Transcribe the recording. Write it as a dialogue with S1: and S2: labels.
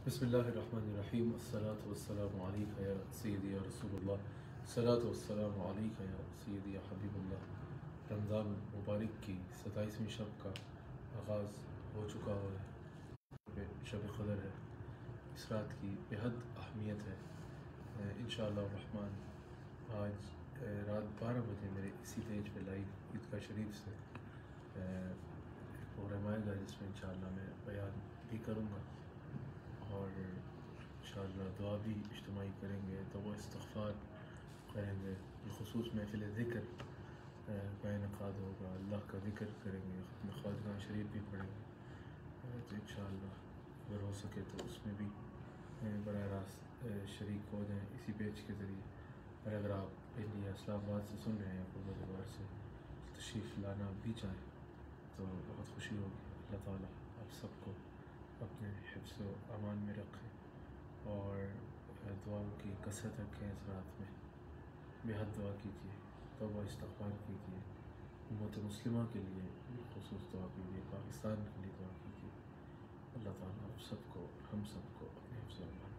S1: بسم اللہ الرحمن الرحیم، الصلاۃ والسلام علیک یا سیدی یا رسول اللہ، الصلاۃ والسلام علیک یا سیدی یا حبیب اللہ۔ رمضان مبارک کی 27ویں شب کا آغاز ہو چکا ہے، شب قدر ہے۔ اس رات کی بہت اہمیت ہے۔ انشاءاللہ الرحمن آج رات 12 بجے میرے اسی پیج پہ لائیو عیدگاہ شریف سے ایک پروگرام آئے گا، جس میں انشاءاللہ میں بیان بھی کروں گا اور انشاءاللہ دعا بھی اجتماعی کریں گے، تو وہ استغفار کریں گے، بالخصوص محفل ذکر کا انعقاد ہوگا، اللہ کا ذکر کریں گے، ختم خواجہ شریف بھی پڑھیں گے۔ تو انشاءاللہ اگر ہو سکے تو اس میں بھی براہ راست شریک ہو جائیں اسی پیج کے ذریعے۔ اور اگر آپ انڈیا اسلام آباد سے سن رہے ہیں، پروردگار سے تشریف لانا بھی چاہیں تو بہت خوشی ہوگی۔ اللہ تعالیٰ آپ سب کو اپنے حفظ و امان میں رکھیں اور دعاؤں کی کثرت رکھیں۔ اس رات میں بہت دعا کیجیے، توبہ استغفار کیجیے، امت مسلمہ کے لیے خصوص دعا کیجیے، پاکستان کے لیے دعا کیجیے۔ اللہ تعالیٰ آپ سب کو، ہم سب کو اپنے حفظ و امان